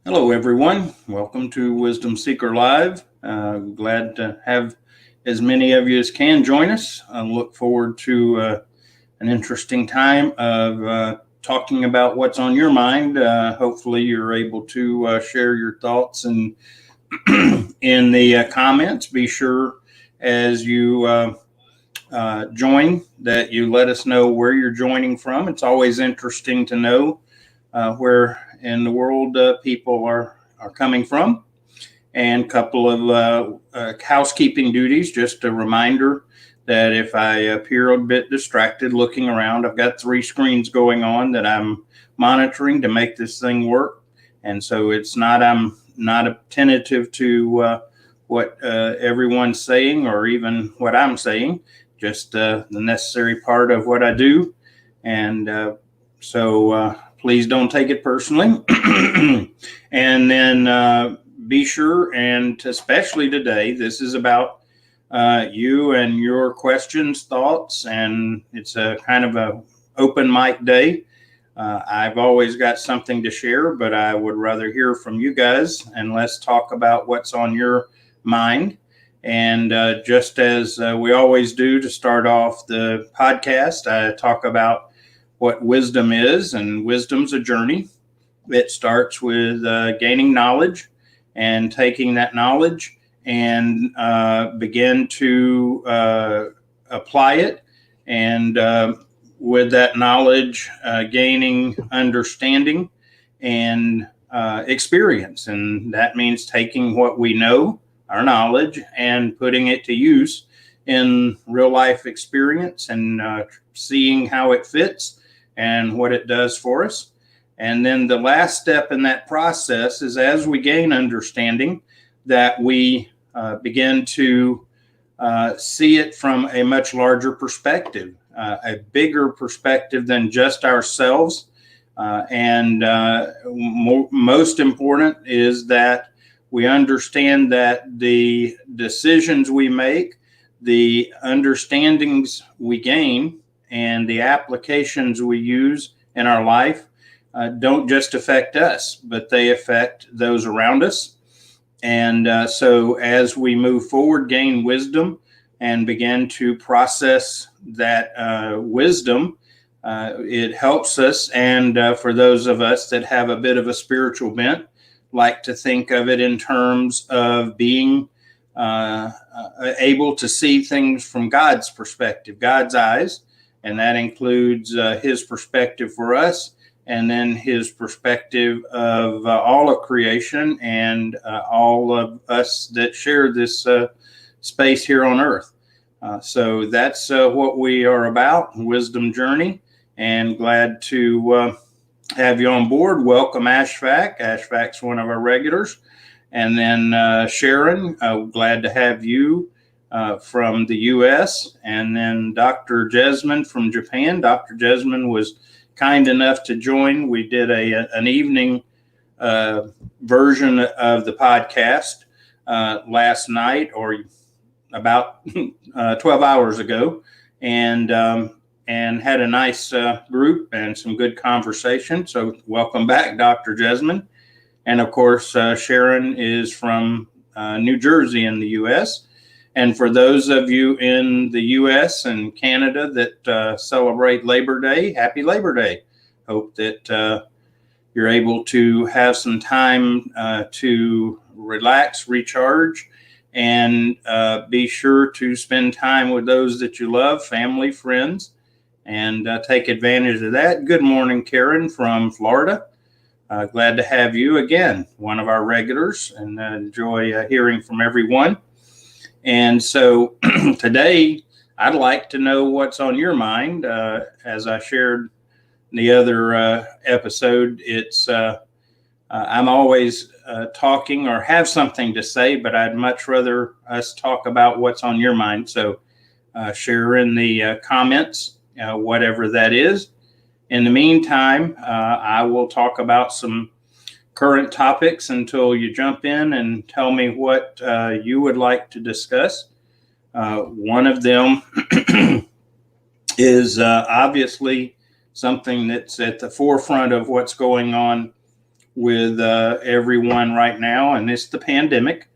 Hello, everyone. Welcome to Wisdom Seeker Live. Glad to have as many of you as can join us. I look forward to an interesting time of talking about what's on your mind. Hopefully, you're able to share your thoughts and in the comments. Be sure as you join that you let us know where you're joining from. It's always interesting to know where in the world people are coming from. And a couple of housekeeping duties. Just a reminder that if I appear a bit distracted looking around, I've got 3 screens going on that I'm monitoring to make this thing work. And so I'm not attentive to what everyone's saying or even what I'm saying, just the necessary part of what I do. And so please don't take it personally. And then be sure, and especially today, this is about you and your questions, thoughts, and it's a kind of a open mic day. I've always got something to share, but I would rather hear from you guys, and let's talk about what's on your mind. And just as we always do to start off the podcast, I talk about what wisdom is, and wisdom's a journey. It starts with gaining knowledge and taking that knowledge and begin to apply it. And with that knowledge, gaining understanding and experience. And that means taking what we know, our knowledge, and putting it to use in real life experience and seeing how it fits and what it does for us. And then the last step in that process is, as we gain understanding, that we begin to see it from a much larger perspective, a bigger perspective than just ourselves. And most important is that we understand that the decisions we make, the understandings we gain, and the applications we use in our life don't just affect us, but they affect those around us. And so as we move forward, gain wisdom and begin to process that wisdom, it helps us. And for those of us that have a bit of a spiritual bent, like to think of it in terms of being able to see things from God's perspective, God's eyes. And that includes his perspective for us, and then his perspective of all of creation and all of us that share this space here on earth. So that's what we are about, Wisdom Journey, and glad to have you on board. Welcome, Ashfaq. Ashfaq's one of our regulars. And then Sharon, glad to have you from the U.S. And then Dr. Jesmond from Japan. Dr. Jesmond was kind enough to join. We did an evening version of the podcast last night, or about 12 hours ago, and had a nice group and some good conversation. So welcome back, Dr. Jesmond. And of course, Sharon is from New Jersey in the U.S. And for those of you in the U.S. and Canada that celebrate Labor Day, happy Labor Day. Hope that you're able to have some time to relax, recharge, and be sure to spend time with those that you love, family, friends, and take advantage of that. Good morning, Karen from Florida. Glad to have you again, one of our regulars, and enjoy hearing from everyone. And so today, I'd like to know what's on your mind. As I shared in the other episode, it's I'm always talking or have something to say, but I'd much rather us talk about what's on your mind. So share in the comments, whatever that is. In the meantime, I will talk about some current topics until you jump in and tell me what you would like to discuss. One of them is obviously something that's at the forefront of what's going on with everyone right now, and it's the pandemic.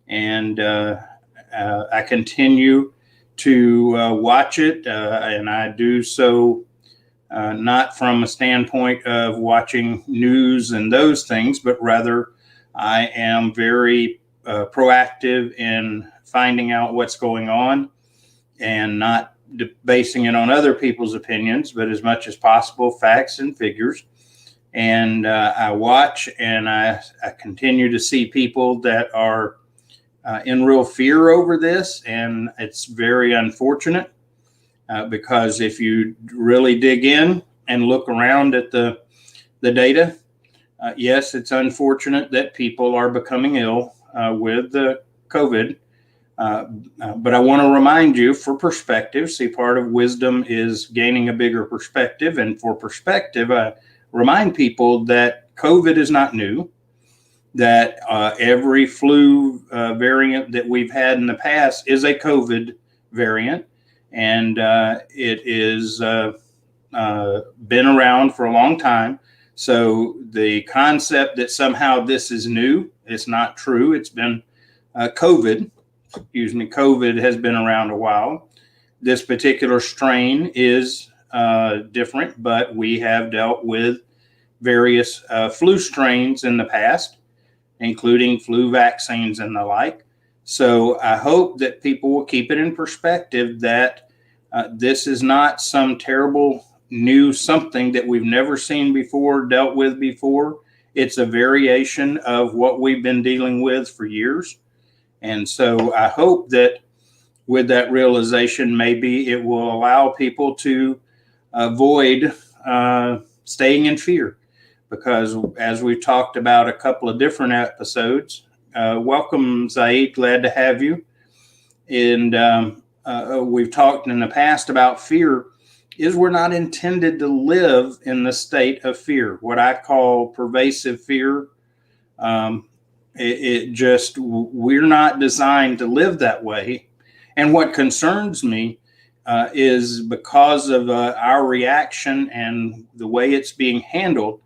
And I continue to watch it, and I do so not from a standpoint of watching news and those things, but rather I am very proactive in finding out what's going on and not basing it on other people's opinions, but as much as possible, facts and figures. And I watch and I continue to see people that are in real fear over this. And it's very unfortunate because if you really dig in and look around at the data, yes, it's unfortunate that people are becoming ill with the COVID. But I want to remind you, for perspective, see, part of wisdom is gaining a bigger perspective. And for perspective, I remind people that COVID is not new, that every flu variant that we've had in the past is a COVID variant. And it is been around for a long time. So the concept that somehow this is new is not true. It's been COVID has been around a while. This particular strain is different, but we have dealt with various flu strains in the past, including flu vaccines and the like. So I hope that people will keep it in perspective that this is not some terrible new something that we've never seen before, dealt with before. It's a variation of what we've been dealing with for years. And so I hope that with that realization, maybe it will allow people to avoid staying in fear. Because as we've talked about a couple of different episodes, welcome, Zaid, glad to have you. And we've talked in the past about fear is we're not intended to live in the state of fear, what I call pervasive fear. We're not designed to live that way. And what concerns me is because of our reaction and the way it's being handled,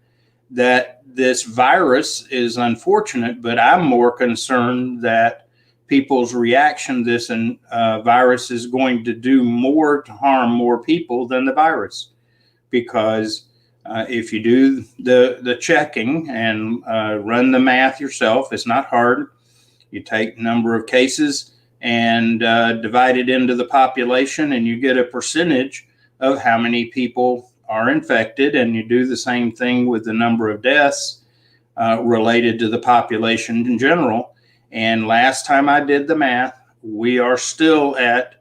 that this virus is unfortunate, but I'm more concerned that people's reaction to this virus is going to do more to harm more people than the virus. Because if you do the checking and run the math yourself, it's not hard. You take number of cases and divide it into the population, and you get a percentage of how many people are infected. And you do the same thing with the number of deaths related to the population in general. And last time I did the math, we are still at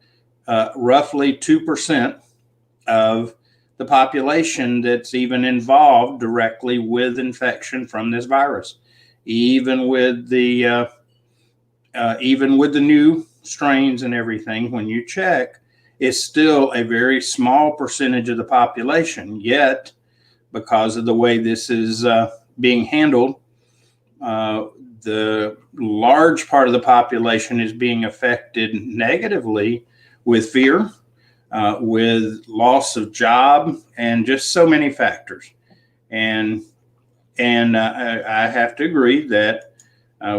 roughly 2% of the population that's even involved directly with infection from this virus. Even with the new strains and everything, when you check, it's still a very small percentage of the population. Yet, because of the way this is being handled, the large part of the population is being affected negatively with fear, with loss of job, and just so many factors. And I have to agree that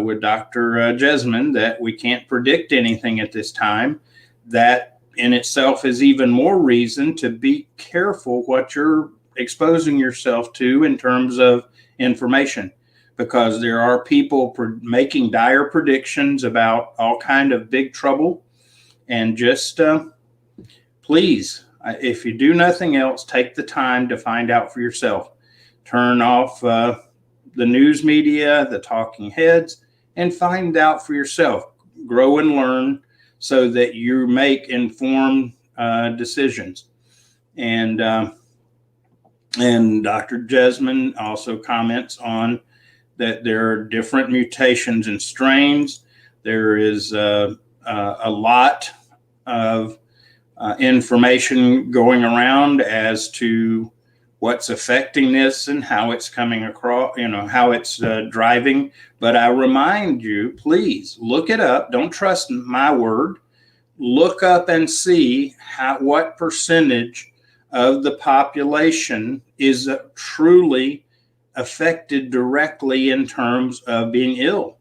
with Dr. Jesmond that we can't predict anything at this time. That in itself is even more reason to be careful what you're exposing yourself to in terms of information, because there are people making dire predictions about all kind of big trouble. And just please, if you do nothing else, take the time to find out for yourself. Turn off the news media, the talking heads, and find out for yourself. Grow and learn so that you make informed decisions. And Dr. Jesmond also comments on that there are different mutations and strains. There is a lot of information going around as to what's affecting this and how it's coming across, how it's driving. But I remind you, please look it up. Don't trust my word. Look up and see what percentage of the population is truly affected directly in terms of being ill.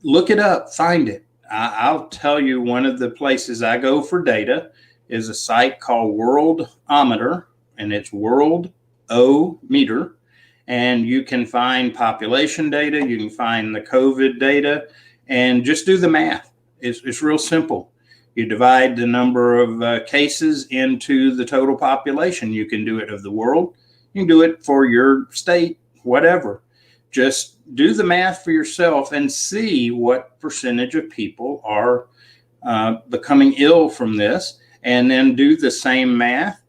Look it up, find it. I'll tell you, one of the places I go for data is a site called Worldometer, and it's World-O-Meter. And you can find population data, you can find the COVID data, and just do the math. It's real simple. You divide the number of cases into the total population. You can do it of the world. You can do it for your state, whatever. Just do the math for yourself and see what percentage of people are becoming ill from this, and then do the same math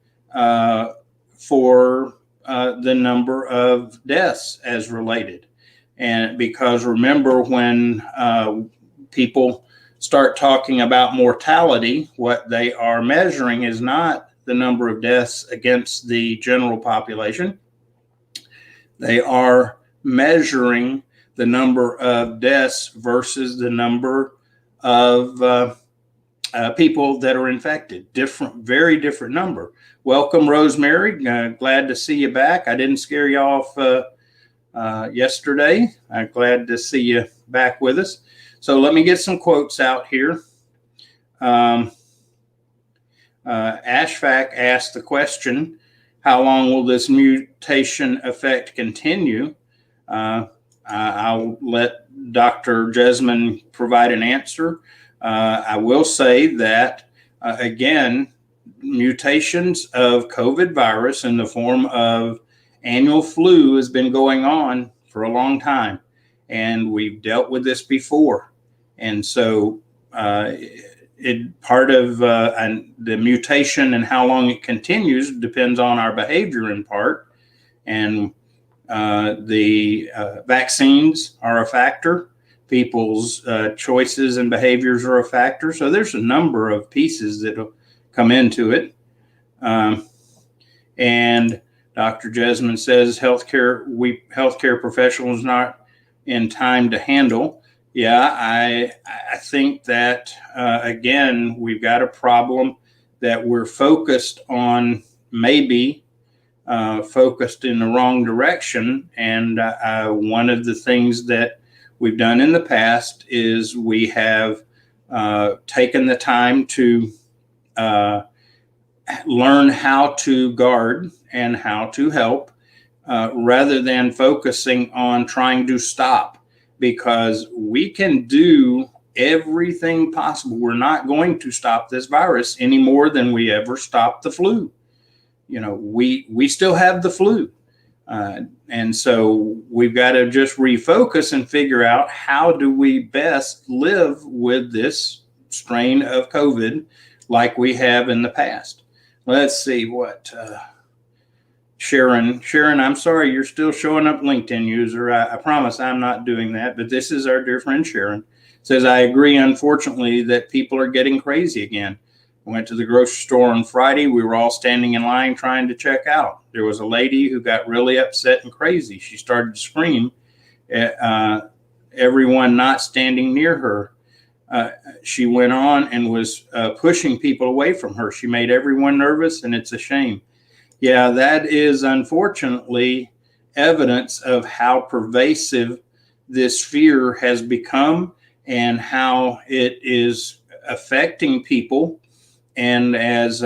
for the number of deaths as related. And because remember, when people start talking about mortality, what they are measuring is not the number of deaths against the general population. They are measuring the number of deaths versus the number of people that are infected. Very different number. Welcome, Rosemary. Glad to see you back. I didn't scare you off yesterday. I'm glad to see you back with us. So let me get some quotes out here. Ashfaq asked the question, how long will this mutation effect continue? I'll let Dr. Jesmond provide an answer. I will say that, again, mutations of COVID virus in the form of annual flu has been going on for a long time, and we've dealt with this before. And so part of the mutation and how long it continues depends on our behavior in part. And the vaccines are a factor. People's choices and behaviors are a factor. So there's a number of pieces that will come into it. And Dr. Jesmond says healthcare professionals not in time to handle. Yeah, I think that, again, we've got a problem that we're focused on, maybe focused in the wrong direction. And one of the things that we've done in the past is we have taken the time to learn how to guard and how to help rather than focusing on trying to stop. Because we can do everything possible. We're not going to stop this virus any more than we ever stopped the flu. You know, we still have the flu. And so we've got to just refocus and figure out how do we best live with this strain of COVID like we have in the past. Let's see what... Sharon, I'm sorry, you're still showing up LinkedIn user. I promise I'm not doing that, but this is our dear friend Sharon. Says, I agree, unfortunately, that people are getting crazy again. I went to the grocery store on Friday. We were all standing in line trying to check out. There was a lady who got really upset and crazy. She started to scream at everyone not standing near her. She went on and was pushing people away from her. She made everyone nervous, and it's a shame. Yeah, that is unfortunately evidence of how pervasive this fear has become and how it is affecting people. And as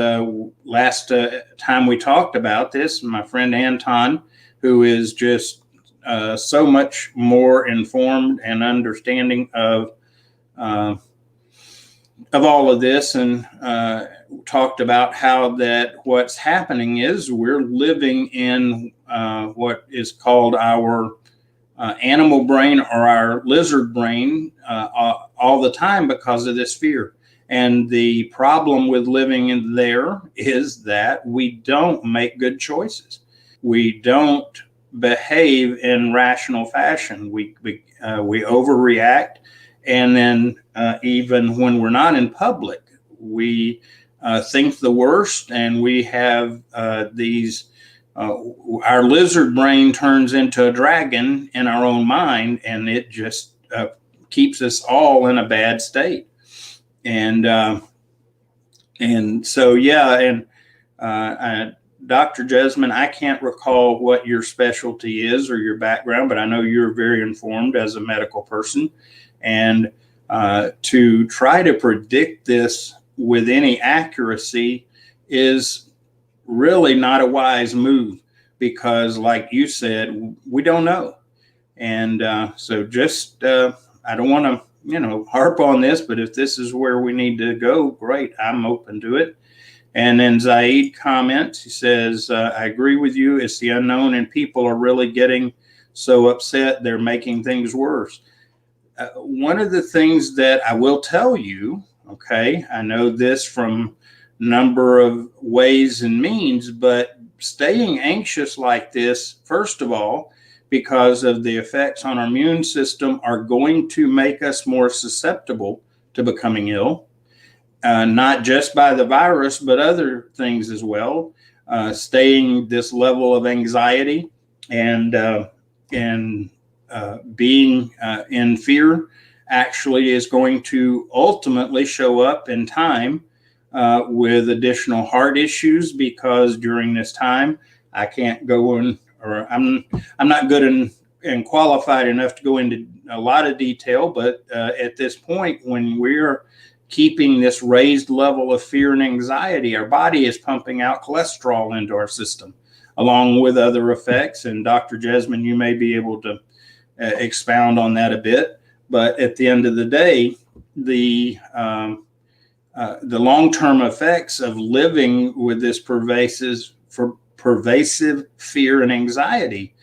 last time we talked about this, my friend Anton, who is just so much more informed and understanding of all of this, and talked about how that what's happening is we're living in what is called our animal brain or our lizard brain all the time because of this fear. And the problem with living in there is that we don't make good choices. We don't behave in rational fashion. We overreact. And then even when we're not in public, we think the worst, and we have these, our lizard brain turns into a dragon in our own mind, and it just keeps us all in a bad state. And so, yeah, and Dr. Jesmond, I can't recall what your specialty is or your background, but I know you're very informed as a medical person. And to try to predict this with any accuracy is really not a wise move because, like you said, we don't know. And so just, I don't want to, harp on this, but if this is where we need to go, great, I'm open to it. And then Zaid comments, he says, I agree with you. It's the unknown and people are really getting so upset. They're making things worse. One of the things that I will tell you, okay, I know this from a number of ways and means, but staying anxious like this, first of all, because of the effects on our immune system are going to make us more susceptible to becoming ill. Not just by the virus, but other things as well. Staying this level of anxiety and being in fear actually is going to ultimately show up in time with additional heart issues, because during this time I can't go in, or I'm not good and qualified enough to go into a lot of detail, but at this point, when we're keeping this raised level of fear and anxiety, our body is pumping out cholesterol into our system, along with other effects. And Dr. Jesmond, you may be able to expound on that a bit. But at the end of the day, the long-term effects of living with this pervasive fear and anxiety,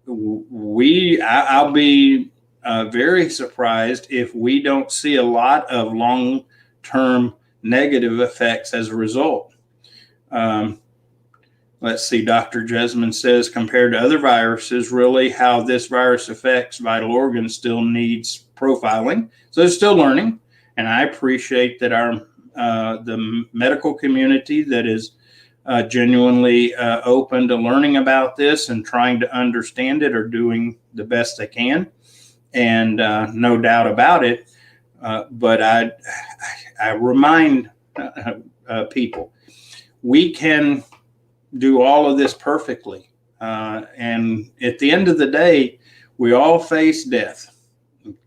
I'll be very surprised if we don't see a lot of long-term negative effects as a result. Let's see, Dr. Jesmond says, compared to other viruses, really how this virus affects vital organs still needs profiling. So they're still learning. And I appreciate that the medical community that is genuinely open to learning about this and trying to understand it are doing the best they can. And no doubt about it. But I remind people, we can do all of this perfectly. And at the end of the day, we all face death.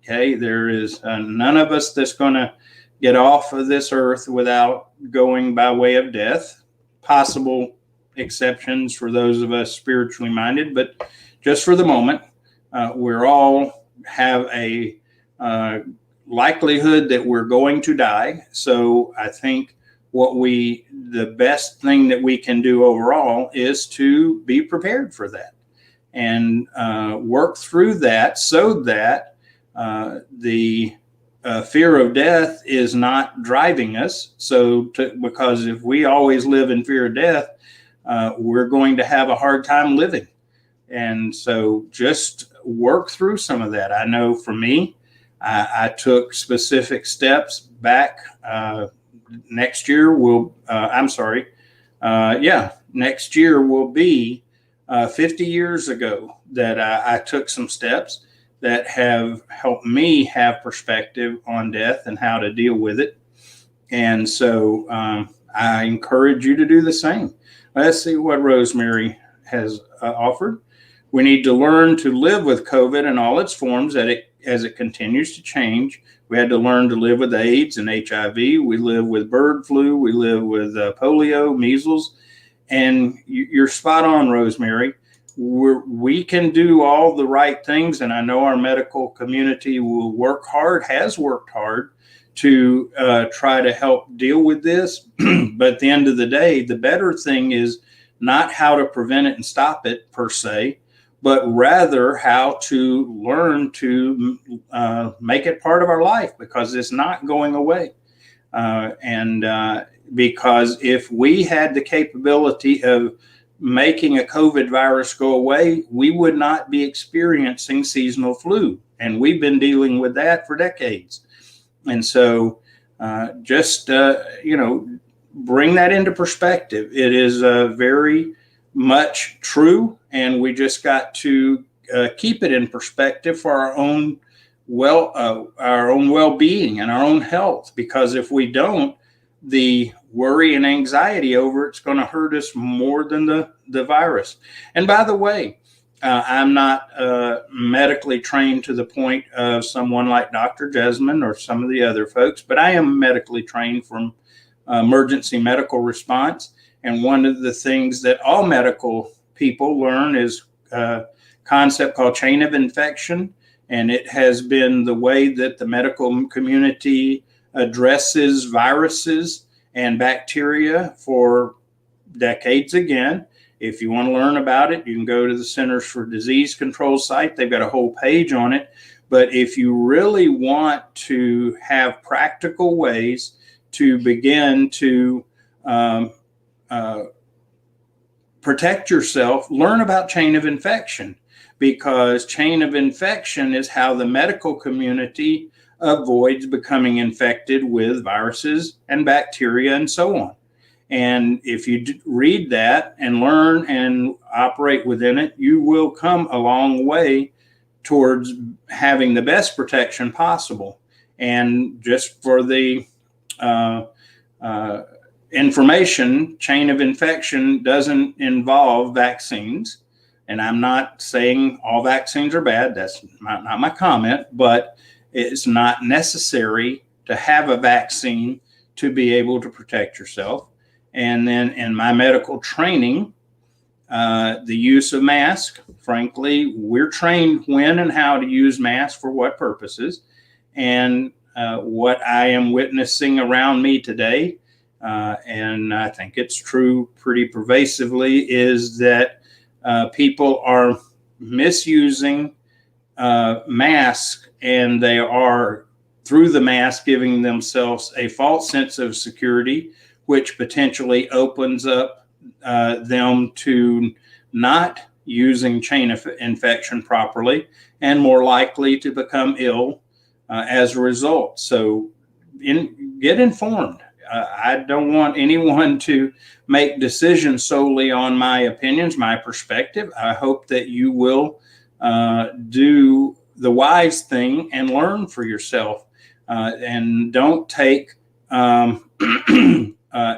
Okay, there is none of us that's going to get off of this earth without going by way of death. Possible exceptions for those of us spiritually minded, but just for the moment, we're all have a likelihood that we're going to die. So I think the best thing that we can do overall is to be prepared for that and work through that, so that the fear of death is not driving us. Because if we always live in fear of death, we're going to have a hard time living. And so just work through some of that. I know for me, I took specific steps back. Next year next year will be 50 years ago that I took some steps that have helped me have perspective on death and how to deal with it. And so I encourage you to do the same. Let's see what Rosemary has offered. We need to learn to live with COVID and all its forms as it continues to change. We had to learn to live with AIDS and HIV. We live with bird flu. We live with polio, measles. And you're spot on, Rosemary. We can do all the right things. And I know our medical community will has worked hard to try to help deal with this. But at the end of the day, the better thing is not how to prevent it and stop it per se, but rather how to learn to make it part of our life, because it's not going away. Because if we had the capability of making a COVID virus go away, we would not be experiencing seasonal flu. And we've been dealing with that for decades. And so bring that into perspective. It is very much true, and we just got to keep it in perspective for our own well-being and our own health. Because if we don't, the worry and anxiety over it's going to hurt us more than the virus. And by the way, I'm not medically trained to the point of someone like Dr. Jesmond or some of the other folks, but I am medically trained from emergency medical response. And one of the things that all medical people learn is a concept called chain of infection. And it has been the way that the medical community addresses viruses and bacteria for decades again. If you want to learn about it, you can go to the Centers for Disease Control site. They've got a whole page on it. But if you really want to have practical ways to begin to protect yourself, learn about chain of infection, because chain of infection is how the medical community avoids becoming infected with viruses and bacteria and so on. And if you read that and learn and operate within it, you will come a long way towards having the best protection possible. And just for the information, chain of infection doesn't involve vaccines. And I'm not saying all vaccines are bad. That's not my comment, but it's not necessary to have a vaccine to be able to protect yourself. And then in my medical training, the use of masks, frankly, we're trained when and how to use masks for what purposes. And what I am witnessing around me today, and I think it's true pretty pervasively, is that people are misusing masks, and they are, through the mask, giving themselves a false sense of security, which potentially opens up them to not using chain of infection properly and more likely to become ill as a result. So get informed. I don't want anyone to make decisions solely on my opinions, my perspective. I hope that you will do the wise thing and learn for yourself, and don't take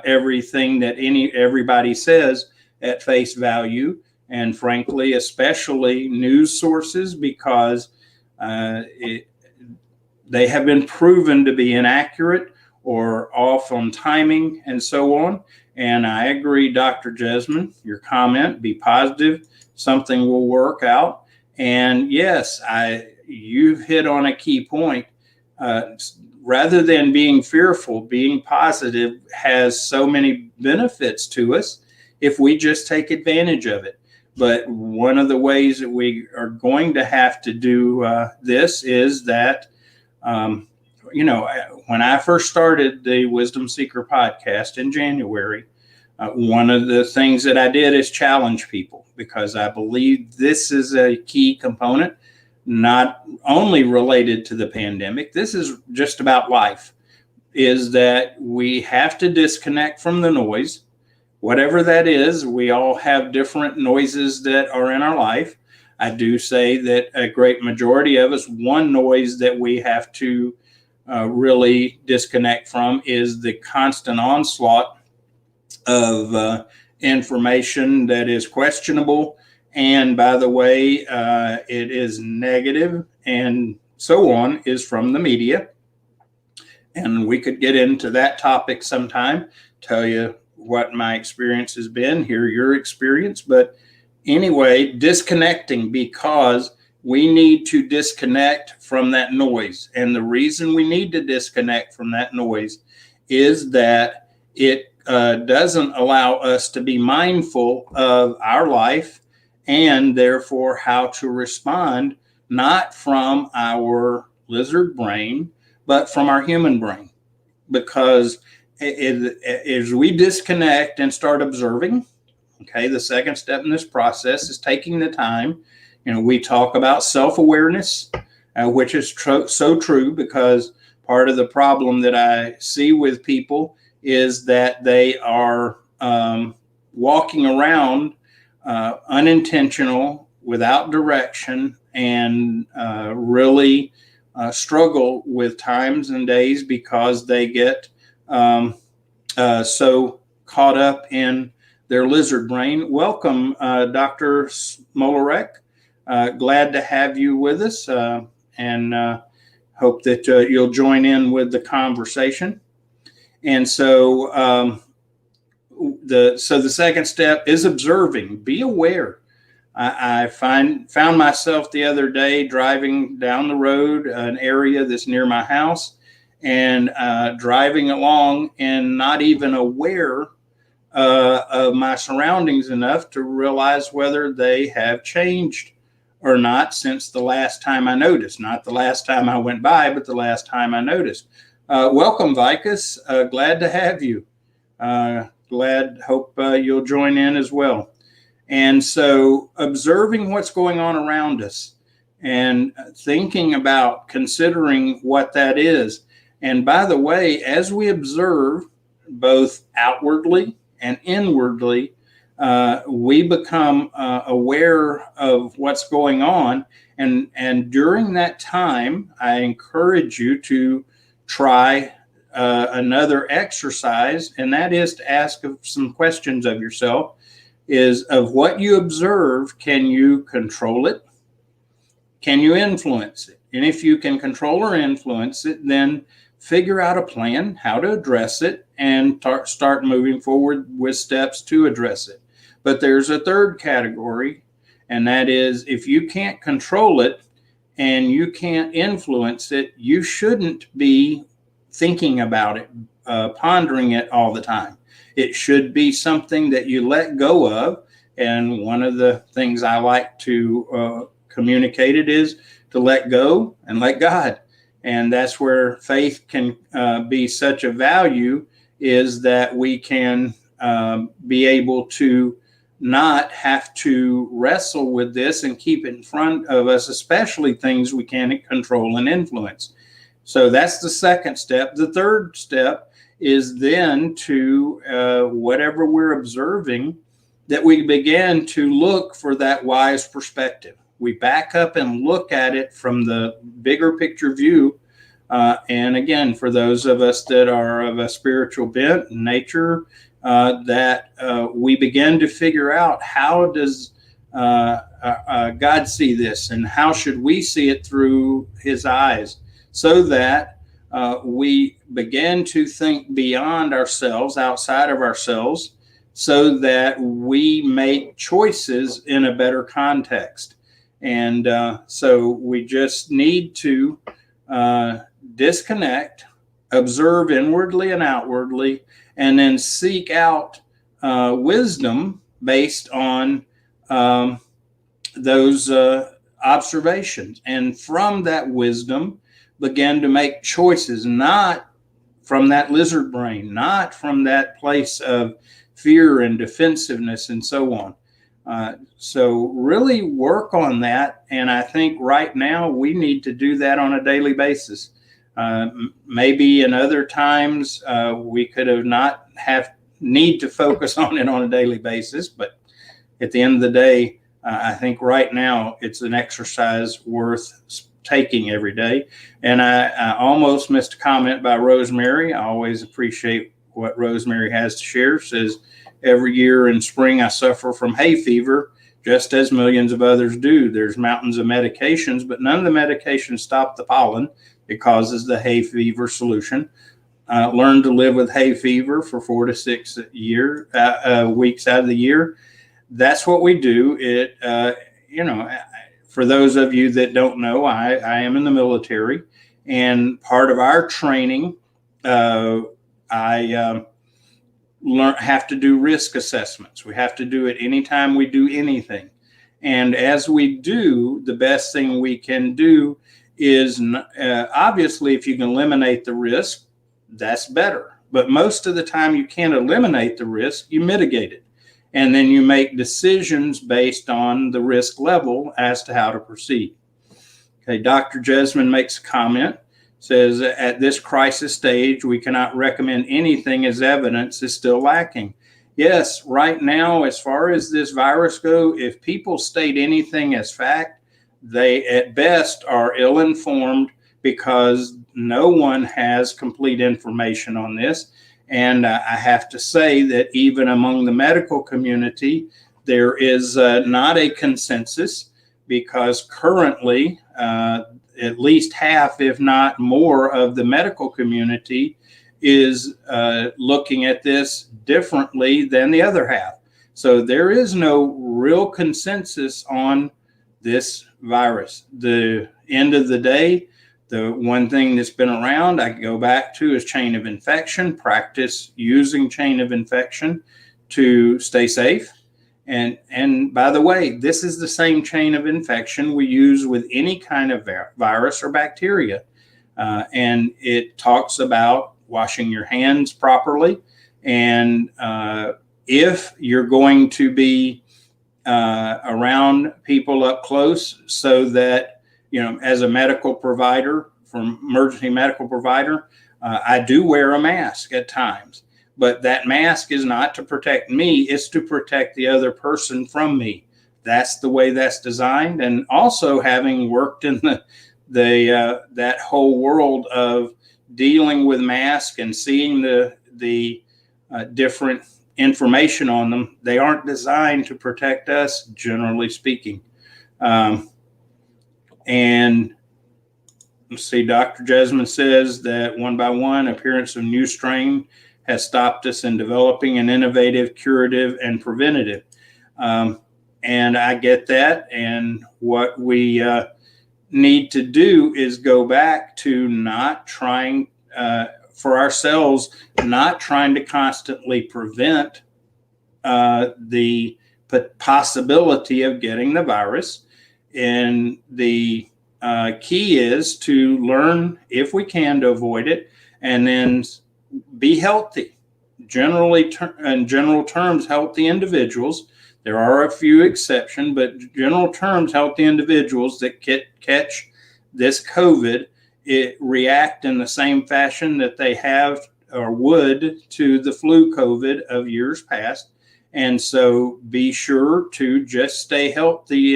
everything that everybody says at face value, and frankly, especially news sources, because they have been proven to be inaccurate or off on timing and so on. And I agree, Dr. Jesmond, your comment, be positive, something will work out. And yes, you've hit on a key point. Rather than being fearful, being positive has so many benefits to us if we just take advantage of it. But one of the ways that we are going to have to do this is that, when I first started the Wisdom Seeker podcast in January, one of the things that I did is challenge people, because I believe this is a key component, not only related to the pandemic. This is just about life, is that we have to disconnect from the noise, whatever that is. We all have different noises that are in our life. I do say that a great majority of us, one noise that we have to really disconnect from is the constant onslaught of information that is questionable. And by the way, it is negative and so on, is from the media. And we could get into that topic sometime, tell you what my experience has been, hear your experience. But anyway, disconnecting, because we need to disconnect from that noise. And the reason we need to disconnect from that noise is that it doesn't allow us to be mindful of our life, and therefore how to respond, not from our lizard brain, but from our human brain. Because as we disconnect and start observing, okay, the second step in this process is taking the time. We talk about self-awareness, which is so true, because part of the problem that I see with people is that they are walking around unintentional, without direction, and really struggle with times and days because they get so caught up in their lizard brain. Welcome, Dr. Smolarek. Glad to have you with us, and hope that you'll join in with the conversation. And so, the second step is observing. Be aware. I found myself the other day driving down the road, an area that's near my house, and driving along and not even aware of my surroundings enough to realize whether they have changed or not since the last time I noticed. Not the last time I went by, but the last time I noticed. Welcome, Vicus. Glad to have you. Hope you'll join in as well. And so observing what's going on around us and thinking about considering what that is. And by the way, as we observe both outwardly and inwardly, we become aware of what's going on. And during that time, I encourage you to try another exercise, and that is to ask some questions of yourself. Is of what you observe, can you control it? Can you influence it? And if you can control or influence it, then figure out a plan how to address it and start moving forward with steps to address it. But there's a third category, and that is if you can't control it and you can't influence it, you shouldn't be thinking about it, pondering it all the time. It should be something that you let go of. And one of the things I like to communicate it is to let go and let God. And that's where faith can be such a value, is that we can be able to not have to wrestle with this and keep it in front of us, especially things we can't control and influence. So that's the second step. The third step is then to whatever we're observing, that we begin to look for that wise perspective. We back up and look at it from the bigger picture view. And again, for those of us that are of a spiritual bent nature, that we begin to figure out, how does God see this, and how should we see it through his eyes, so that we begin to think beyond ourselves, outside of ourselves, so that we make choices in a better context. And so we just need to disconnect, observe inwardly and outwardly, and then seek out wisdom based on those observations. And from that wisdom, begin to make choices, not from that lizard brain, not from that place of fear and defensiveness and so on. So really work on that. And I think right now we need to do that on a daily basis. Maybe in other times we could have not need to focus on it on a daily basis. But at the end of the day, I think right now it's an exercise worth taking every day. And I almost missed a comment by Rosemary. I always appreciate what Rosemary has to share. Says, every year in spring I suffer from hay fever, just as millions of others do. There's mountains of medications, but none of the medications stop the pollen. It causes the hay fever solution. Learn to live with hay fever for 4 to 6 weeks out of the year. That's what we do. It, for those of you that don't know, I am in the military, and part of our training, I have to do risk assessments. We have to do it anytime we do anything. And as we do, the best thing we can do is, obviously, if you can eliminate the risk, that's better. But most of the time you can't eliminate the risk, you mitigate it. And then you make decisions based on the risk level as to how to proceed. Okay, Dr. Jesmond makes a comment, says, at this crisis stage, we cannot recommend anything as evidence is still lacking. Yes, right now, as far as this virus go, if people state anything as fact, they at best are ill-informed, because no one has complete information on this. And I have to say that even among the medical community, there is not a consensus, because currently at least half, if not more, of the medical community is looking at this differently than the other half. So there is no real consensus on this virus. The end of the day, the one thing that's been around, I go back to, is chain of infection. Practice using chain of infection to stay safe. And by the way, this is the same chain of infection we use with any kind of virus or bacteria. And it talks about washing your hands properly. And if you're going to be around people up close, so that, as a medical provider, from emergency medical provider, I do wear a mask at times. But that mask is not to protect me, it's to protect the other person from me. That's the way that's designed. And also, having worked in that whole world of dealing with masks and seeing the different information on them, they aren't designed to protect us, generally speaking. And let's see, Dr. Jesmond says that one by one, appearance of new strain has stopped us in developing an innovative, curative, and preventative. And I get that. And what we need to do is go back to not trying, for ourselves, not trying to constantly prevent the possibility of getting the virus. And the key is to learn, if we can, to avoid it, and then be healthy. Generally, in general terms, healthy individuals, there are a few exceptions, but general terms, healthy individuals that catch this COVID, it react in the same fashion that they have or would to the flu COVID of years past. And so be sure to just stay healthy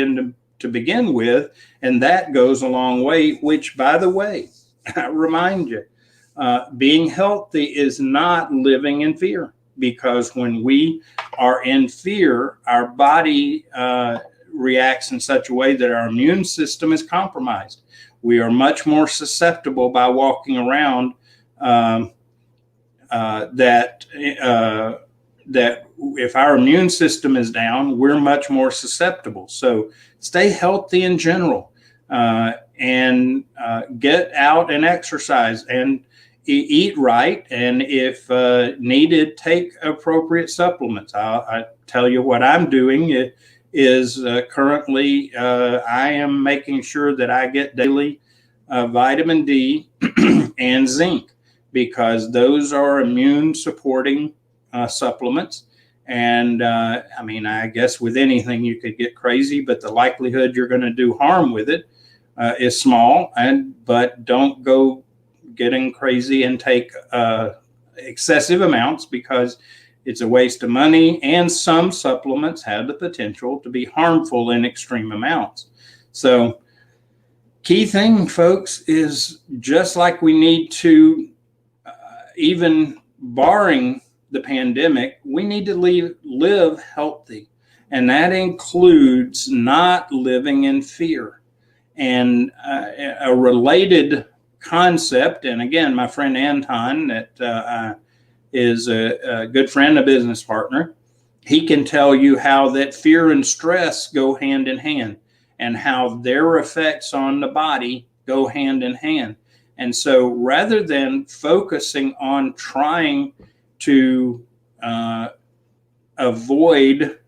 to begin with. And that goes a long way, which, by the way, I remind you, being healthy is not living in fear, because when we are in fear, our body reacts in such a way that our immune system is compromised. We are much more susceptible by walking around that if our immune system is down, we're much more susceptible. So stay healthy in general, and get out and exercise and eat right. And if needed, take appropriate supplements. I tell you what I'm doing is currently I am making sure that I get daily vitamin D and zinc, because those are immune supporting supplements. And I guess with anything you could get crazy, but the likelihood you're going to do harm with it is small. But don't go getting crazy and take excessive amounts, because it's a waste of money, and some supplements have the potential to be harmful in extreme amounts. So key thing, folks, is just like we need to, even barring the pandemic, we need to live healthy. And that includes not living in fear. And a related concept, and again, my friend Anton, that is a good friend, a business partner, he can tell you how that fear and stress go hand in hand, and how their effects on the body go hand in hand. And so rather than focusing on trying to avoid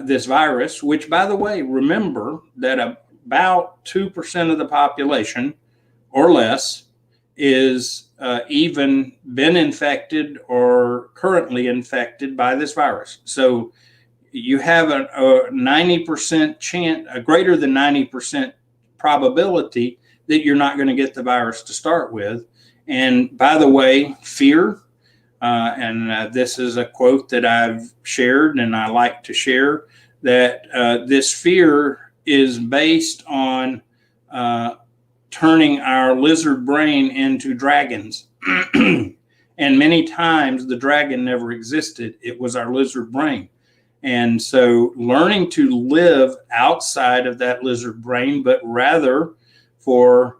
this virus, which, by the way, remember that about 2% of the population or less is even been infected or currently infected by this virus. So you have a 90% chance, a greater than 90% probability that you're not going to get the virus to start with. And by the way, fear, and this is a quote that I've shared and I like to share, that this fear is based on turning our lizard brain into dragons. And many times the dragon never existed. It was our lizard brain. And so learning to live outside of that lizard brain, but rather for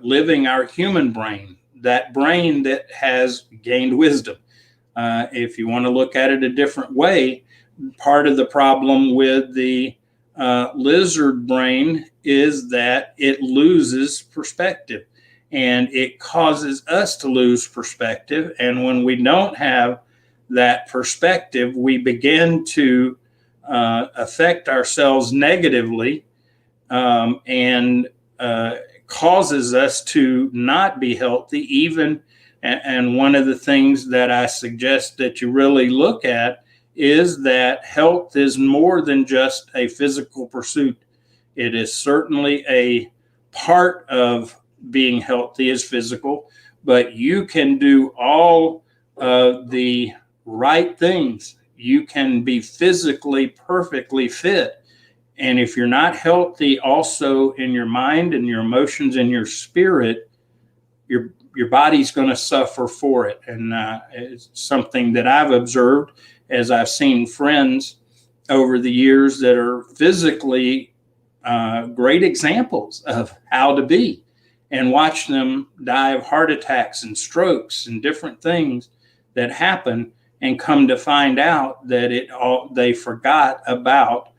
living our human brain, that brain that has gained wisdom. If you want to look at it a different way, part of the problem with the lizard brain is that it loses perspective, and it causes us to lose perspective. And when we don't have that perspective, we begin to affect ourselves negatively, and causes us to not be healthy even. And one of the things that I suggest that you really look at is that health is more than just a physical pursuit. It is certainly a part of being healthy is physical, but you can do all of the right things. You can be physically perfectly fit. And if you're not healthy also in your mind and your emotions and your spirit, your body's going to suffer for it. And it's something that I've observed as I've seen friends over the years that are physically great examples of how to be, and watch them die of heart attacks and strokes and different things that happen, and come to find out that they forgot about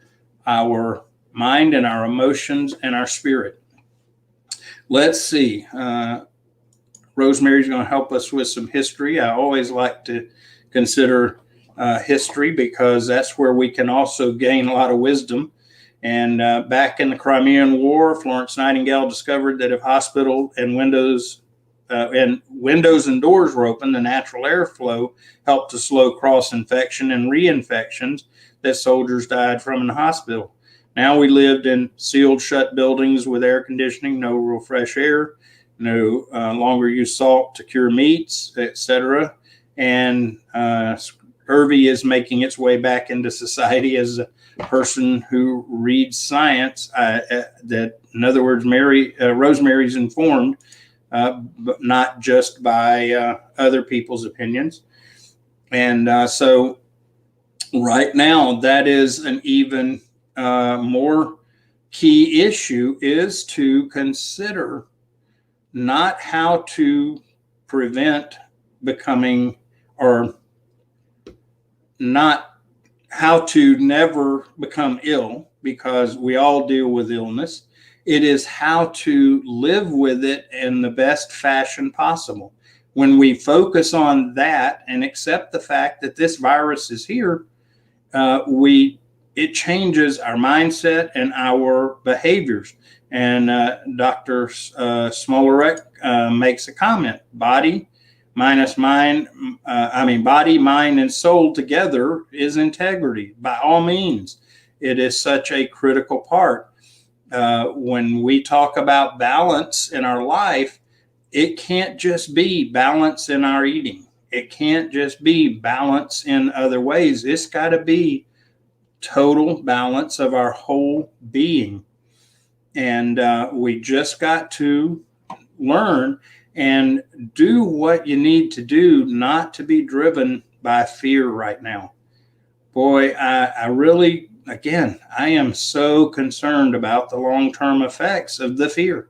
our mind and our emotions and our spirit. Let's see. Rosemary's going to help us with some history. I always like to consider history because that's where we can also gain a lot of wisdom. And back in the Crimean War, Florence Nightingale discovered that if hospital and windows and doors were open, the natural airflow helped to slow cross-infection and reinfections that soldiers died from in the hospital. Now we lived in sealed shut buildings with air conditioning, no real fresh air, no longer use salt to cure meats, etc. And scurvy is making its way back into society. As a person who reads science, that in other words, Rosemary's informed, but not just by other people's opinions. And so right now, that is an even more key issue, is to consider not how to prevent becoming, or not how to never become ill, because we all deal with illness. It is how to live with it in the best fashion possible. When we focus on that and accept the fact that this virus is here, it changes our mindset and our behaviors. And Dr. Smolarek makes a comment: body, mind, and soul together is integrity. By all means, it is such a critical part. When we talk about balance in our life, it can't just be balance in our eating. It can't just be balance in other ways. It's got to be total balance of our whole being. And we just got to learn and do what you need to do, not to be driven by fear right now. Boy, I really, again, I am so concerned about the long-term effects of the fear.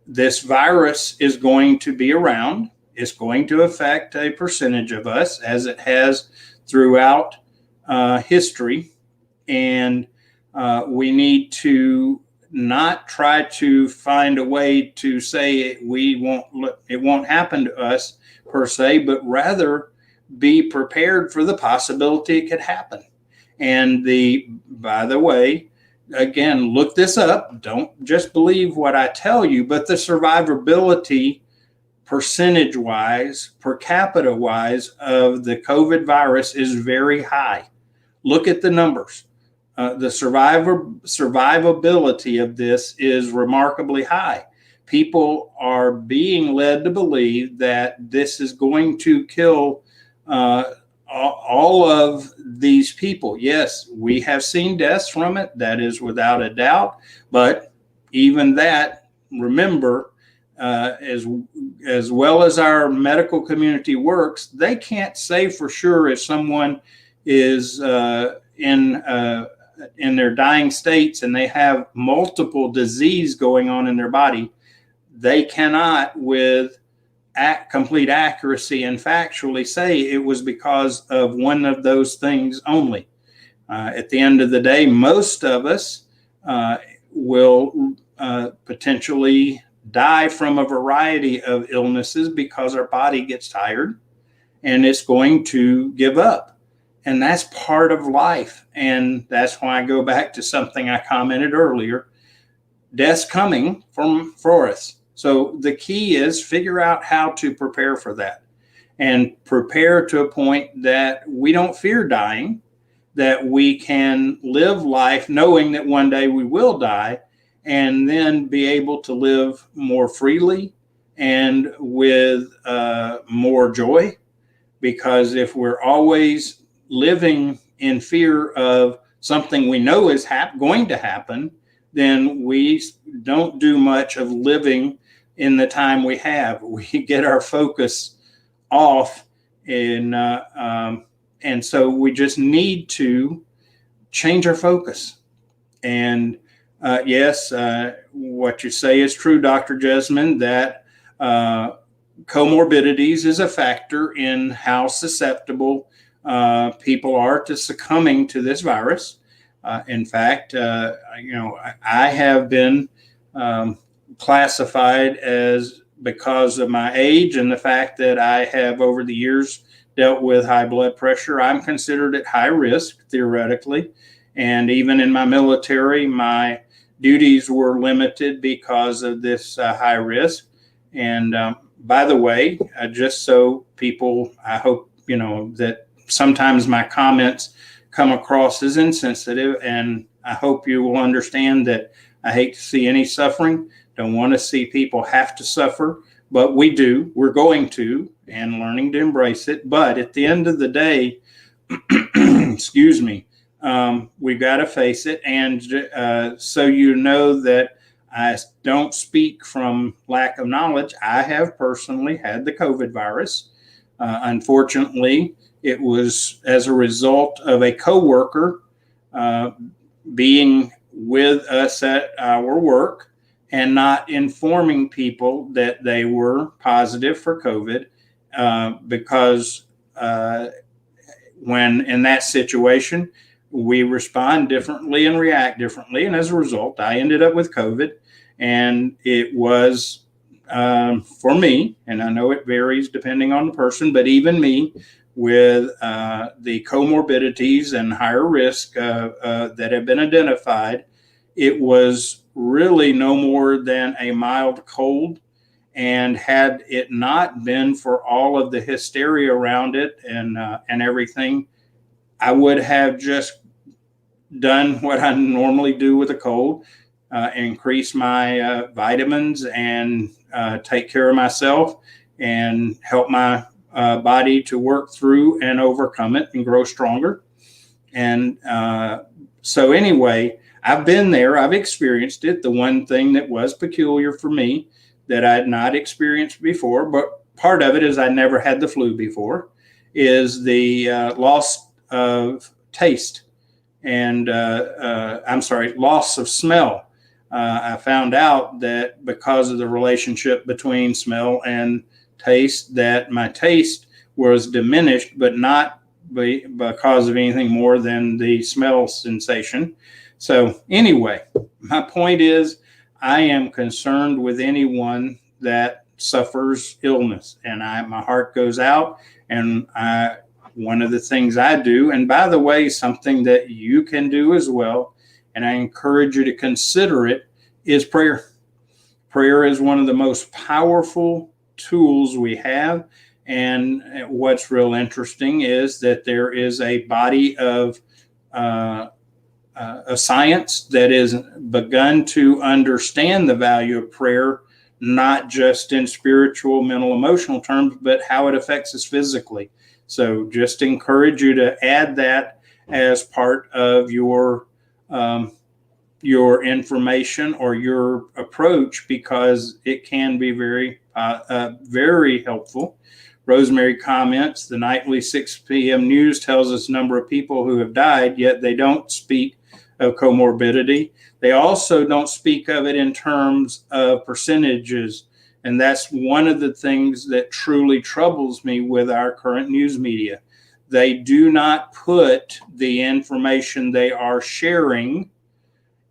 This virus is going to be around. It's going to affect a percentage of us, as it has throughout history. And we need to not try to find a way to say it won't happen to us per se, but rather be prepared for the possibility it could happen. And by the way, again, look this up. Don't just believe what I tell you, but the survivability percentage-wise, per capita-wise, of the COVID virus is very high. Look at the numbers. The survivability of this is remarkably high. People are being led to believe that this is going to kill all of these people. Yes, we have seen deaths from it. That is without a doubt. But even that, remember, as well as our medical community works, they can't say for sure if someone is in their dying states and they have multiple disease going on in their body. They cannot, with complete accuracy and factually, say it was because of one of those things only. At the end of the day, most of us will potentially die from a variety of illnesses because our body gets tired and it's going to give up. And that's part of life. And that's why I go back to something I commented earlier. Death's coming for us. So the key is figure out how to prepare for that and prepare to a point that we don't fear dying, that we can live life knowing that one day we will die, and then be able to live more freely and with more joy. Because if we're always living in fear of something we know is going to happen, then we don't do much of living in the time we have. We get our focus off, and so we just need to change our focus. And yes, what you say is true, Dr. Jesmond, that comorbidities is a factor in how susceptible people are to succumbing to this virus. In fact, I have been classified as, because of my age and the fact that I have over the years dealt with high blood pressure, I'm considered at high risk theoretically. And even in my military, my duties were limited because of this high risk. And by the way, just so people, I hope, that sometimes my comments come across as insensitive, and I hope you will understand that I hate to see any suffering. Don't want to see people have to suffer, but we do. We're going to, and learning to embrace it. But at the end of the day, excuse me, we've got to face it. And so you know that I don't speak from lack of knowledge. I have personally had the COVID virus. Unfortunately, it was as a result of a coworker being with us at our work and not informing people that they were positive for COVID, because when in that situation, we respond differently and react differently. And as a result, I ended up with COVID. And it was, for me, and I know it varies depending on the person, but even me, with the comorbidities and higher risk that have been identified, it was really no more than a mild cold. And had it not been for all of the hysteria around it and everything, I would have just done what I normally do with a cold, increase my vitamins and take care of myself and help my body to work through and overcome it and grow stronger. And so anyway, I've been there. I've experienced it. The one thing that was peculiar for me that I had not experienced before, but part of it is I never had the flu before, is the loss of taste and loss of smell. I found out that because of the relationship between smell and taste, that my taste was diminished, but not because of anything more than the smell sensation. So anyway, my point is, I am concerned with anyone that suffers illness, and my heart goes out. And one of the things I do, and by the way, something that you can do as well, and I encourage you to consider it, is prayer. Prayer is one of the most powerful tools we have. And what's real interesting is that there is a body of science that has begun to understand the value of prayer, not just in spiritual, mental, emotional terms, but how it affects us physically. So just encourage you to add that as part of your your information or your approach, because it can be very, very helpful. Rosemary comments, the nightly 6 p.m. news tells us number of people who have died, yet they don't speak of comorbidity. They also don't speak of it in terms of percentages. And that's one of the things that truly troubles me with our current news media. They do not put the information they are sharing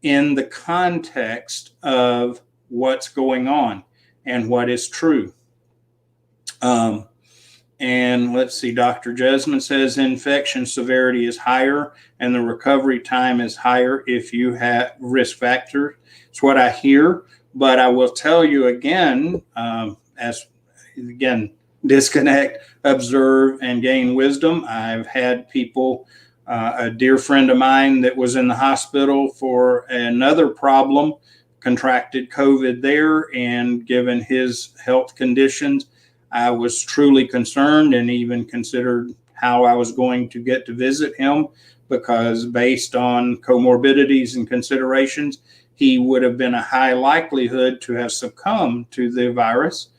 in the context of what's going on and what is true. And let's see, Dr. Jesmond says infection severity is higher and the recovery time is higher if you have risk factors. It's what I hear, but I will tell you again, disconnect, observe, and gain wisdom. I've had people, a dear friend of mine that was in the hospital for another problem, contracted COVID there, and given his health conditions, I was truly concerned and even considered how I was going to get to visit him, because based on comorbidities and considerations, he would have been a high likelihood to have succumbed to the virus.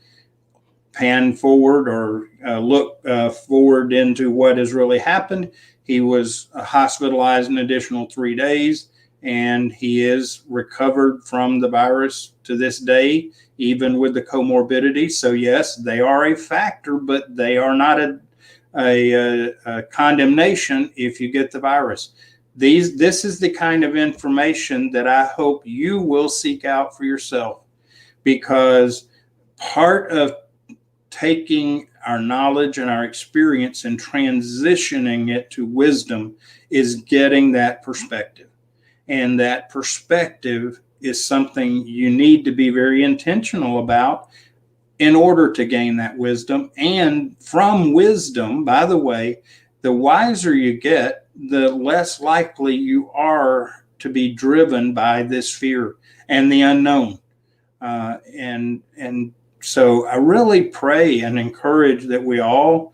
Pan forward or look forward into what has really happened. He was hospitalized an additional 3 days, and he is recovered from the virus to this day, even with the comorbidity. So yes, they are a factor, but they are not a condemnation if you get the virus. This is the kind of information that I hope you will seek out for yourself, because part of taking our knowledge and our experience and transitioning it to wisdom is getting that perspective. And that perspective is something you need to be very intentional about in order to gain that wisdom. And from wisdom, by the way, the wiser you get, the less likely you are to be driven by this fear and the unknown. And so I really pray and encourage that we all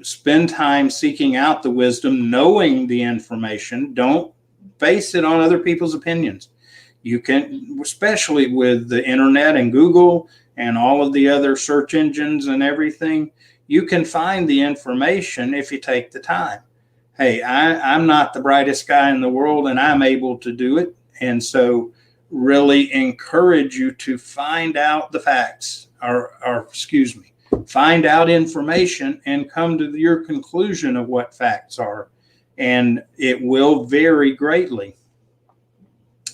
spend time seeking out the wisdom, knowing the information. Don't base it on other people's opinions. You can, especially with the internet and Google and all of the other search engines and everything, you can find the information if you take the time. Hey, I'm not the brightest guy in the world, and I'm able to do it. And so really encourage you to find out the facts, find out information and come to your conclusion of what facts are. And it will vary greatly.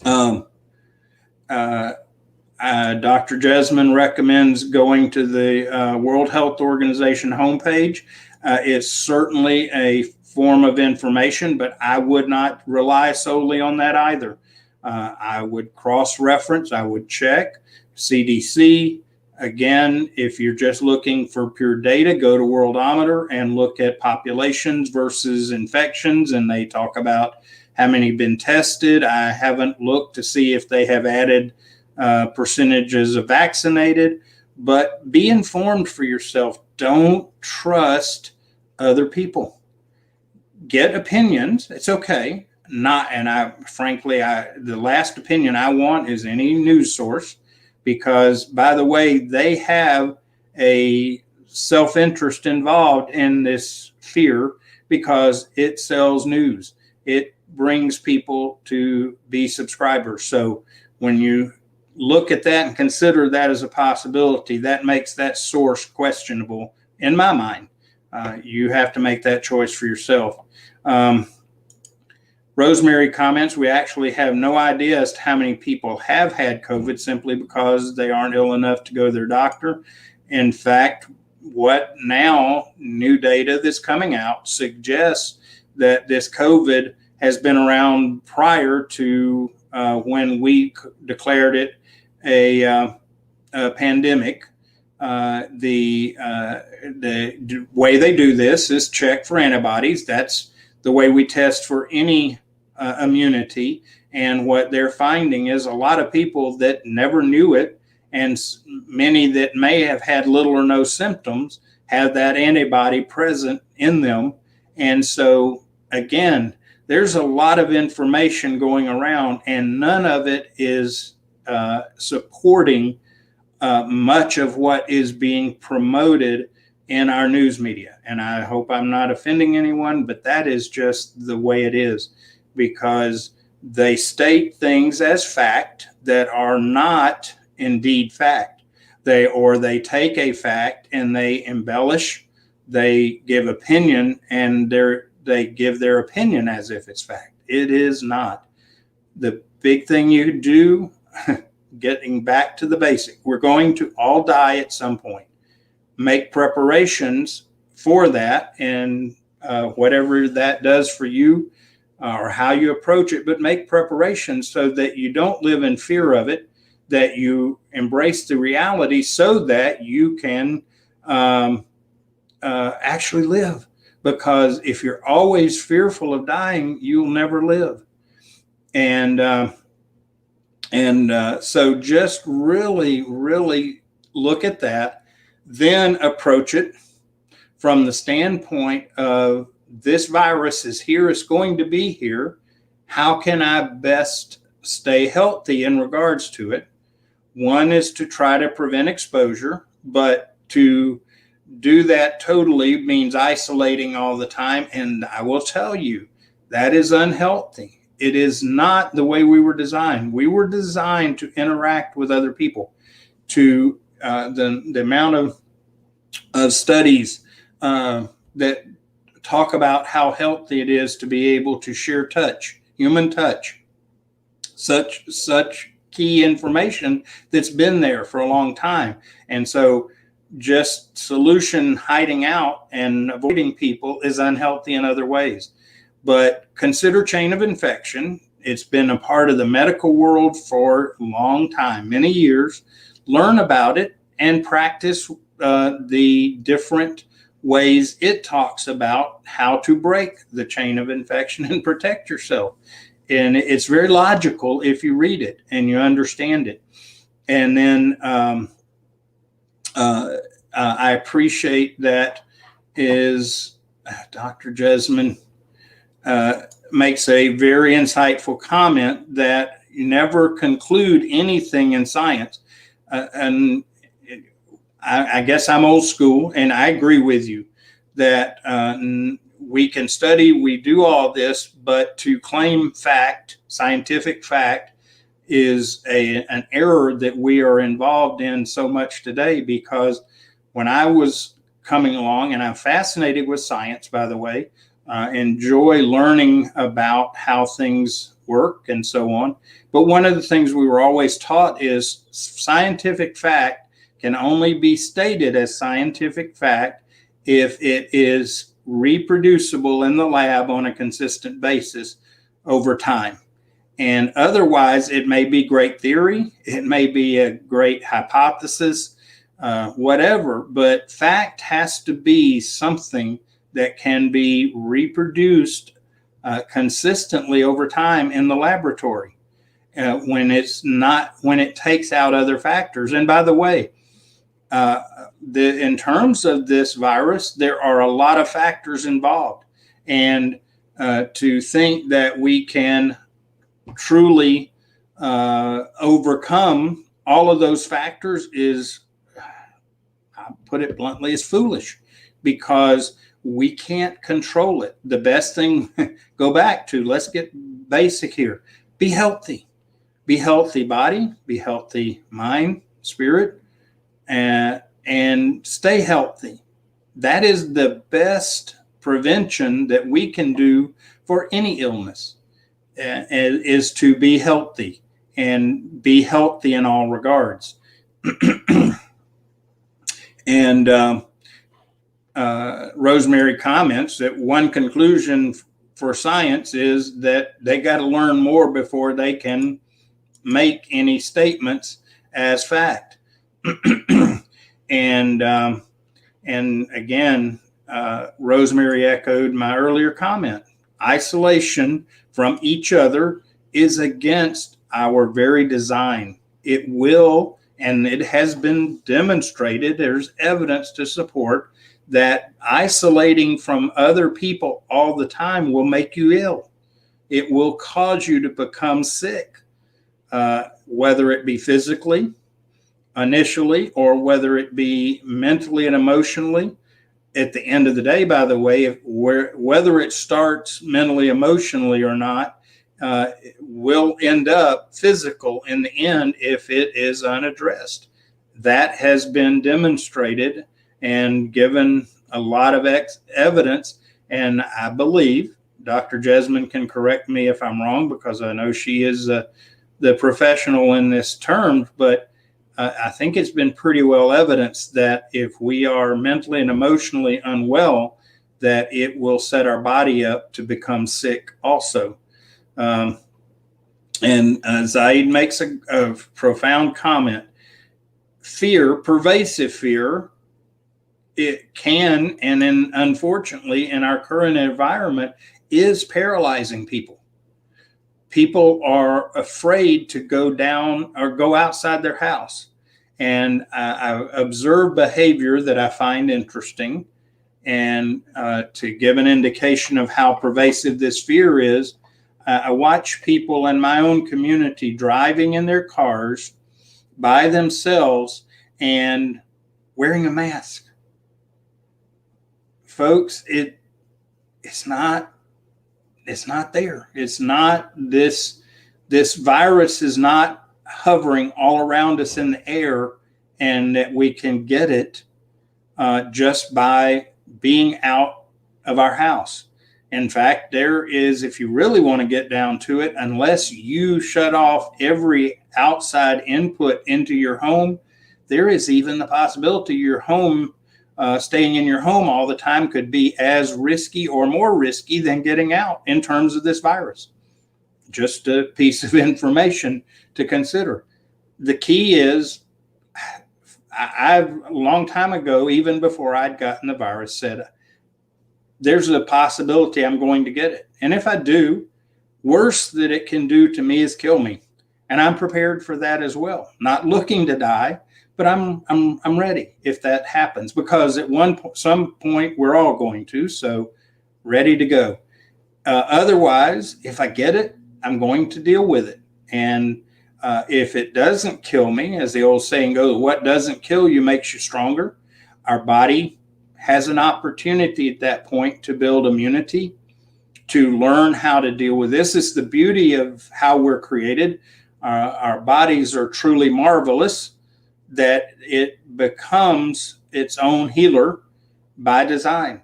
Dr. Jesmond recommends going to the World Health Organization homepage. It's certainly a form of information, but I would not rely solely on that either. I would cross-reference, I would check CDC. Again, if you're just looking for pure data, go to Worldometer and look at populations versus infections, and they talk about how many have been tested. I haven't looked to see if they have added percentages of vaccinated, but be informed for yourself. Don't trust other people. Get opinions. It's okay. The last opinion I want is any news source, because, by the way, they have a self-interest involved in this fear because it sells news. It brings people to be subscribers. So when you look at that and consider that as a possibility, that makes that source questionable in my mind. You have to make that choice for yourself. Rosemary comments, we actually have no idea as to how many people have had COVID simply because they aren't ill enough to go to their doctor. In fact, what now new data that's coming out suggests that this COVID has been around prior to when we declared it a pandemic. The way they do this is check for antibodies. That's the way we test for any immunity. And what they're finding is a lot of people that never knew it, and many that may have had little or no symptoms, have that antibody present in them. And so, again, there's a lot of information going around, and none of it is supporting much of what is being promoted in our news media. And I hope I'm not offending anyone, but that is just the way it is, because they state things as fact that are not indeed fact. They take a fact and they embellish, they give opinion, and they give their opinion as if it's fact. It is not. The big thing you do, getting back to the basic, we're going to all die at some point. Make preparations for that, and whatever that does for you or how you approach it, but make preparations so that you don't live in fear of it, that you embrace the reality so that you can actually live. Because if you're always fearful of dying, you'll never live. And so just really, really look at that, then approach it from the standpoint of, this virus is here, it's going to be here. How can I best stay healthy in regards to it? One is to try to prevent exposure, but to do that totally means isolating all the time. And I will tell you, that is unhealthy. It is not the way we were designed. We were designed to interact with other people. To the amount of studies that talk about how healthy it is to be able to share touch, human touch, such key information that's been there for a long time. And so just solution hiding out and avoiding people is unhealthy in other ways. But consider chain of infection. It's been a part of the medical world for a long time, many years. Learn about it and practice the different ways it talks about how to break the chain of infection and protect yourself. And it's very logical if you read it and you understand it. And then I appreciate that is Dr. Jesman makes a very insightful comment that you never conclude anything in science. And I guess I'm old school, and I agree with you that we can study, we do all this, but to claim fact, scientific fact, is an error that we are involved in so much today. Because when I was coming along, and I'm fascinated with science, by the way, enjoy learning about how things work and so on. But one of the things we were always taught is scientific fact can only be stated as scientific fact if it is reproducible in the lab on a consistent basis over time. And otherwise, it may be great theory, it may be a great hypothesis, whatever, but fact has to be something that can be reproduced consistently over time in the laboratory. When it takes out other factors. And by the way, in terms of this virus, there are a lot of factors involved. And to think that we can truly overcome all of those factors is, I'll put it bluntly, is foolish, because we can't control it. The best thing, go back to, let's get basic here. Be healthy. Be healthy body, be healthy mind, spirit, and stay healthy. That is the best prevention that we can do for any illness, is to be healthy and be healthy in all regards. And Rosemary comments that one conclusion for science is that they got to learn more before they can make any statements as fact. And again, Rosemary echoed my earlier comment. Isolation from each other is against our very design. It will, and it has been demonstrated, there's evidence to support that isolating from other people all the time will make you ill. it will cause you to become sick, whether it be physically initially or whether it be mentally and emotionally. At the end of the day, by the way, whether it starts mentally, emotionally or not, will end up physical in the end if it is unaddressed. That has been demonstrated and given a lot of evidence. And I believe Dr. Jesmond can correct me if I'm wrong, because I know she is the professional in this term, but I think it's been pretty well evidenced that if we are mentally and emotionally unwell, that it will set our body up to become sick also. And Zaid makes a profound comment. Fear, pervasive fear, it can, and then unfortunately in our current environment, is paralyzing people. People are afraid to go down or go outside their house. And I observe behavior that I find interesting. And to give an indication of how pervasive this fear is, I watch people in my own community driving in their cars by themselves and wearing a mask. Folks, it's not there. It's not this virus is not hovering all around us in the air, and that we can get it just by being out of our house. In fact, there is, if you really want to get down to it, unless you shut off every outside input into your home, there is even the possibility your home, staying in your home all the time, could be as risky or more risky than getting out in terms of this virus. Just a piece of information to consider. The key is, I've a long time ago, even before I'd gotten the virus, said, there's a possibility I'm going to get it. And if I do, worst that it can do to me is kill me. And I'm prepared for that as well. Not looking to die, but I'm ready if that happens, because at some point we're all going to, so ready to go. Otherwise, if I get it, I'm going to deal with it. And if it doesn't kill me, as the old saying goes, what doesn't kill you makes you stronger. Our body has an opportunity at that point to build immunity, to learn how to deal with this. It's the beauty of how we're created. Our bodies are truly marvelous, that it becomes its own healer by design,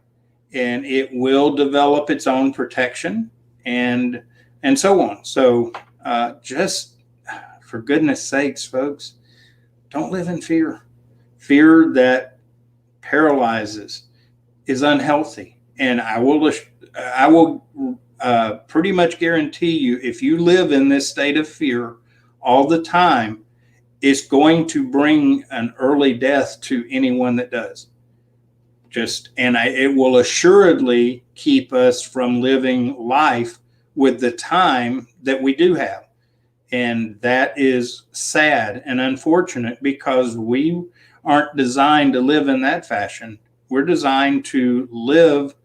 and it will develop its own protection and so on. So just for goodness sakes, folks, don't live in fear. Fear that paralyzes is unhealthy. And I will pretty much guarantee you, if you live in this state of fear all the time, it's going to bring an early death to anyone that does. It will assuredly keep us from living life with the time that we do have. And that is sad and unfortunate, because we aren't designed to live in that fashion. We're designed to live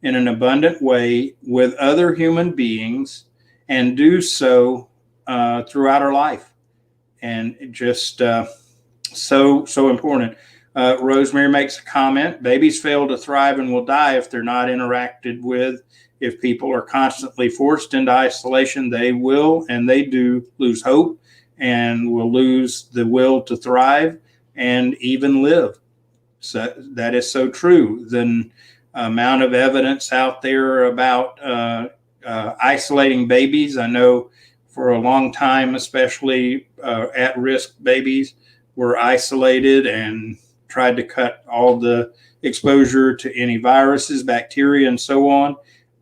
in an abundant way with other human beings and do so throughout our life. And just so important. Rosemary makes a comment. Babies fail to thrive and will die if they're not interacted with. If people are constantly forced into isolation, they will, and they do, lose hope and will lose the will to thrive and even live. So that is so true. The amount of evidence out there about isolating babies. I know for a long time, especially at-risk babies were isolated and tried to cut all the exposure to any viruses, bacteria, and so on,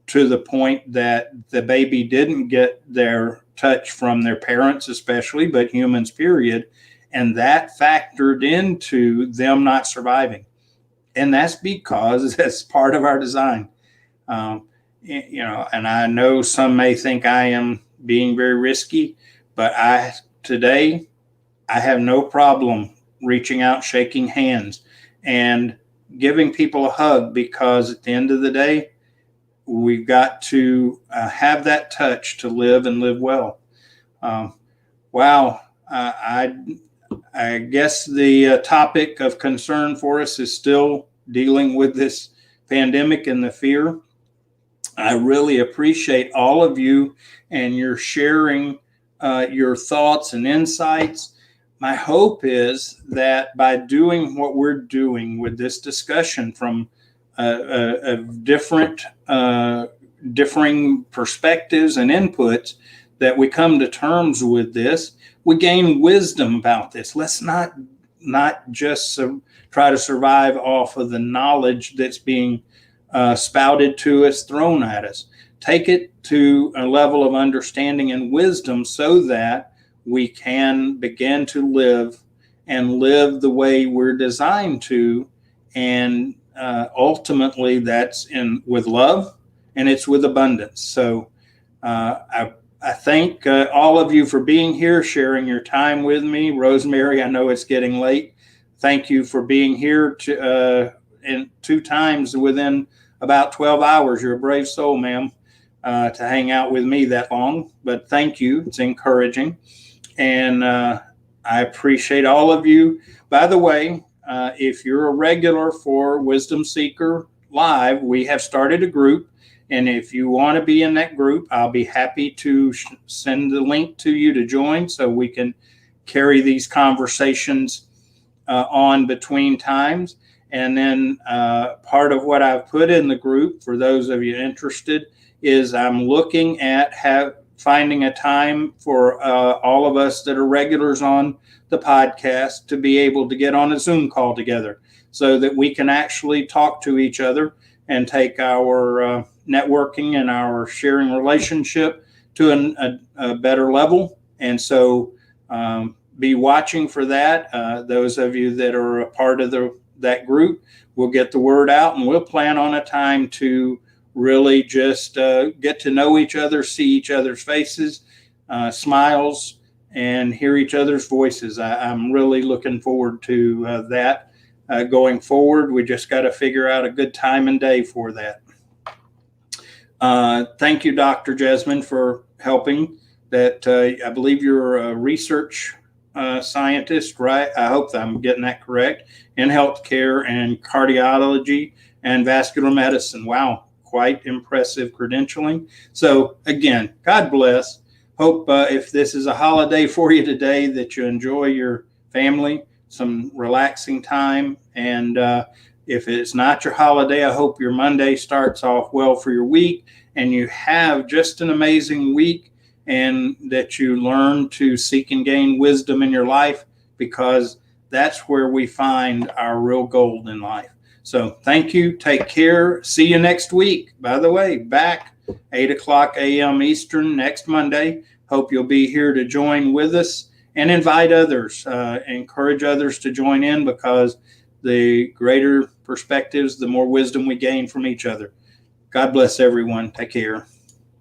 to the point that the baby didn't get their touch from their parents, especially, but humans, period. And that factored into them not surviving. And that's because that's part of our design. And I know some may think I am being very risky, but today I have no problem reaching out, shaking hands, and giving people a hug, because at the end of the day, we've got to have that touch to live and live well. Wow. I guess the topic of concern for us is still dealing with this pandemic and the fear. I really appreciate all of you and your sharing your thoughts and insights. My hope is that by doing what we're doing with this discussion from different differing perspectives and inputs, that we come to terms with this. We gain wisdom about this. Let's not just try to survive off of the knowledge that's being spouted to us, thrown at us. Take it to a level of understanding and wisdom so that we can begin to live the way we're designed to. And ultimately that's with love, and it's with abundance. So I thank all of you for being here, sharing your time with me. Rosemary, I know it's getting late. Thank you for being here in 2 times within about 12 hours. You're a brave soul, ma'am, to hang out with me that long. But thank you. It's encouraging. And I appreciate all of you. By the way, if you're a regular for Wisdom Seeker Live, we have started a group. And if you want to be in that group, I'll be happy to send the link to you to join so we can carry these conversations on between times. And then part of what I've put in the group, for those of you interested, is I'm looking at finding a time for all of us that are regulars on the podcast to be able to get on a Zoom call together so that we can actually talk to each other and take our networking and our sharing relationship to a better level. And so be watching for that. Those of you that are a part of that group, we'll get the word out, and we'll plan on a time to really just get to know each other, see each other's faces, smiles, and hear each other's voices. I'm really looking forward to that going forward. We just got to figure out a good time and day for that. Thank you, Dr. Jesmond, for helping. That I believe you're a research scientist, right? I hope that I'm getting that correct, in healthcare and cardiology and vascular medicine. Wow, quite impressive credentialing. So again, God bless. Hope if this is a holiday for you today, that you enjoy your family, some relaxing time. And if it's not your holiday, I hope your Monday starts off well for your week, and you have just an amazing week, and that you learn to seek and gain wisdom in your life, because that's where we find our real gold in life. So thank you. Take care. See you next week. By the way, back 8:00 a.m. Eastern next Monday. Hope you'll be here to join with us, and invite others, encourage others to join in, because the greater perspectives, the more wisdom we gain from each other. God bless everyone. Take care.